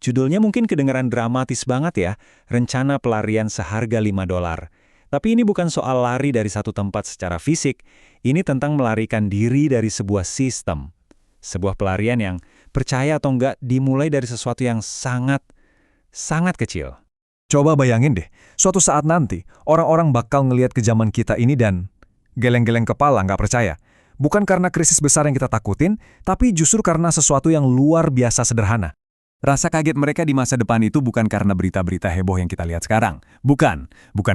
Judulnya mungkin kedengaran dramatis banget ya, rencana pelarian seharga $5. Tapi ini bukan soal lari dari satu tempat secara fisik, ini tentang melarikan diri dari sebuah sistem. Sebuah pelarian yang, percaya atau enggak, dimulai dari sesuatu yang sangat, sangat kecil. Coba bayangin deh, suatu saat nanti, orang-orang bakal ngelihat ke zaman kita ini dan geleng-geleng kepala nggak percaya. Bukan karena krisis besar yang kita takutin, tapi justru karena sesuatu yang luar biasa sederhana. Rasa kaget mereka di masa depan itu bukan karena berita-berita heboh yang kita lihat sekarang. Bukan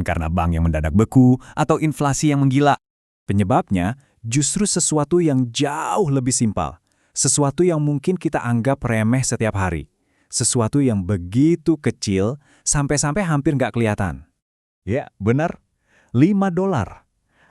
karena bank yang mendadak beku atau inflasi yang menggila. Penyebabnya justru sesuatu yang jauh lebih simpel. Sesuatu yang mungkin kita anggap remeh setiap hari. Sesuatu yang begitu kecil sampai-sampai hampir nggak kelihatan. Ya, benar. $5.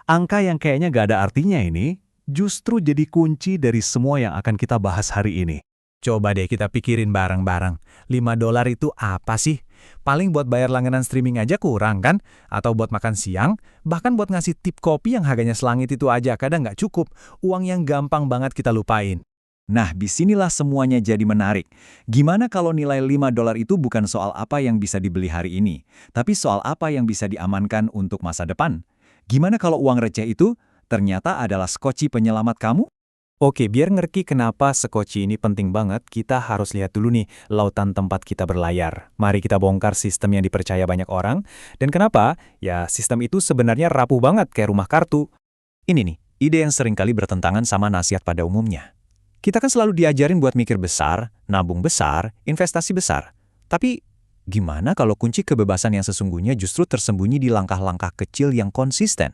Angka yang kayaknya nggak ada artinya ini justru jadi kunci dari semua yang akan kita bahas hari ini. Coba deh kita pikirin bareng-bareng. $5 itu apa sih? Paling buat bayar langganan streaming aja kurang kan? Atau buat makan siang? Bahkan buat ngasih tip kopi yang harganya selangit itu aja kadang nggak cukup. Uang yang gampang banget kita lupain. Nah, disinilah semuanya jadi menarik. Gimana kalau nilai $5 itu bukan soal apa yang bisa dibeli hari ini, tapi soal apa yang bisa diamankan untuk masa depan? Gimana kalau uang receh itu ternyata adalah skoci penyelamat kamu? Oke, biar ngerti kenapa skoci ini penting banget, kita harus lihat dulu nih lautan tempat kita berlayar. Mari kita bongkar sistem yang dipercaya banyak orang. Dan kenapa? Ya, sistem itu sebenarnya rapuh banget kayak rumah kartu. Ini nih, ide yang seringkali bertentangan sama nasihat pada umumnya. Kita kan selalu diajarin buat mikir besar, nabung besar, investasi besar. Tapi gimana kalau kunci kebebasan yang sesungguhnya justru tersembunyi di langkah-langkah kecil yang konsisten?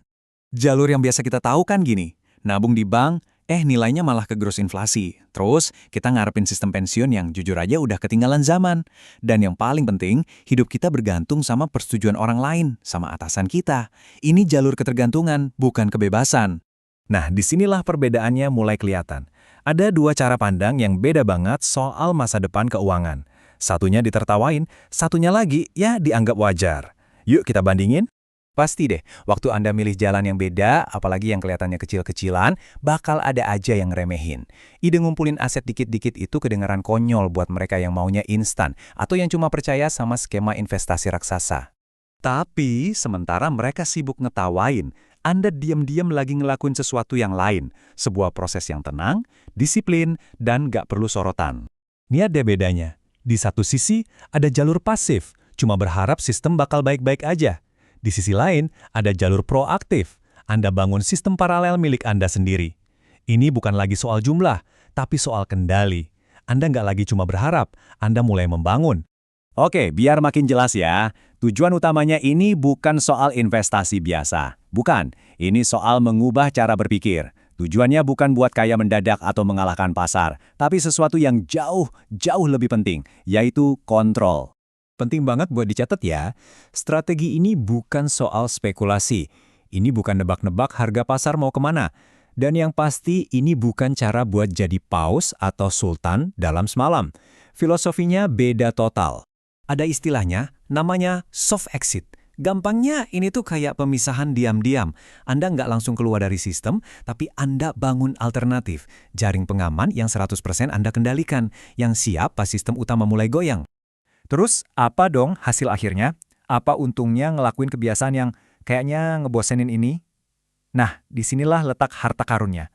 Jalur yang biasa kita tahu kan gini, nabung di bank, nilainya malah kegerus inflasi. Terus, kita ngarepin sistem pensiun yang jujur aja udah ketinggalan zaman. Dan yang paling penting, hidup kita bergantung sama persetujuan orang lain, sama atasan kita. Ini jalur ketergantungan, bukan kebebasan. Nah, disinilah perbedaannya mulai kelihatan. Ada dua cara pandang yang beda banget soal masa depan keuangan. Satunya ditertawain, satunya lagi ya dianggap wajar. Yuk kita bandingin. Pasti deh, waktu Anda milih jalan yang beda, apalagi yang kelihatannya kecil-kecilan, bakal ada aja yang remehin. Ide ngumpulin aset dikit-dikit itu kedengaran konyol buat mereka yang maunya instan, atau yang cuma percaya sama skema investasi raksasa. Tapi, sementara mereka sibuk ngetawain, Anda diam-diam lagi ngelakuin sesuatu yang lain. Sebuah proses yang tenang, disiplin, dan gak perlu sorotan. Ini ada bedanya. Di satu sisi, ada jalur pasif, cuma berharap sistem bakal baik-baik aja. Di sisi lain, ada jalur proaktif. Anda bangun sistem paralel milik Anda sendiri. Ini bukan lagi soal jumlah, tapi soal kendali. Anda nggak lagi cuma berharap, Anda mulai membangun. Oke, biar makin jelas ya. Tujuan utamanya ini bukan soal investasi biasa. Bukan, ini soal mengubah cara berpikir. Tujuannya bukan buat kaya mendadak atau mengalahkan pasar, tapi sesuatu yang jauh lebih penting, yaitu kontrol. Penting banget buat dicatat ya, strategi ini bukan soal spekulasi. Ini bukan nebak-nebak harga pasar mau kemana. Dan yang pasti ini bukan cara buat jadi paus atau sultan dalam semalam. Filosofinya beda total. Ada istilahnya, namanya soft exit. Gampangnya ini tuh kayak pemisahan diam-diam. Anda nggak langsung keluar dari sistem, tapi Anda bangun alternatif. Jaring pengaman yang 100% Anda kendalikan, yang siap pas sistem utama mulai goyang. Terus, apa dong hasil akhirnya? Apa untungnya ngelakuin kebiasaan yang kayaknya ngebosenin ini? Nah, disinilah letak harta karunnya.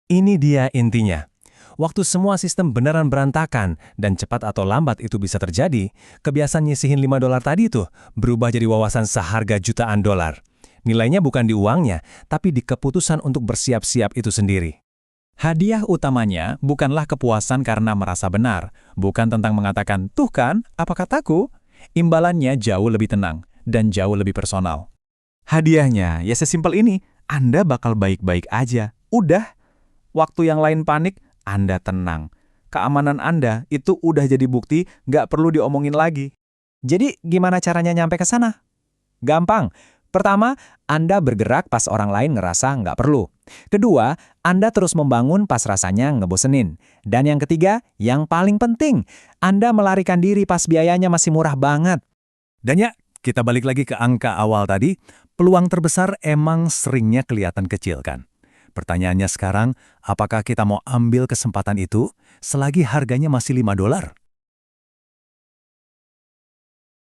Ini dia intinya. Waktu semua sistem beneran berantakan, dan cepat atau lambat itu bisa terjadi, kebiasaan nyisihin $5 tadi itu berubah jadi wawasan seharga jutaan dolar. Nilainya bukan di uangnya, tapi di keputusan untuk bersiap-siap itu sendiri. Hadiah utamanya bukanlah kepuasan karena merasa benar, bukan tentang mengatakan, tuh kan, apa kataku? Imbalannya jauh lebih tenang dan jauh lebih personal. Hadiahnya ya sesimpel ini, Anda bakal baik-baik aja. Udah, waktu yang lain panik, Anda tenang. Keamanan Anda itu udah jadi bukti, nggak perlu diomongin lagi. Jadi gimana caranya nyampe ke sana? Gampang. Pertama, Anda bergerak pas orang lain ngerasa nggak perlu. Kedua, Anda terus membangun pas rasanya ngebosenin. Dan yang ketiga, yang paling penting, Anda melarikan diri pas biayanya masih murah banget. Dan ya, kita balik lagi ke angka awal tadi, peluang terbesar emang seringnya kelihatan kecil kan? Pertanyaannya sekarang, apakah kita mau ambil kesempatan itu selagi harganya masih $5?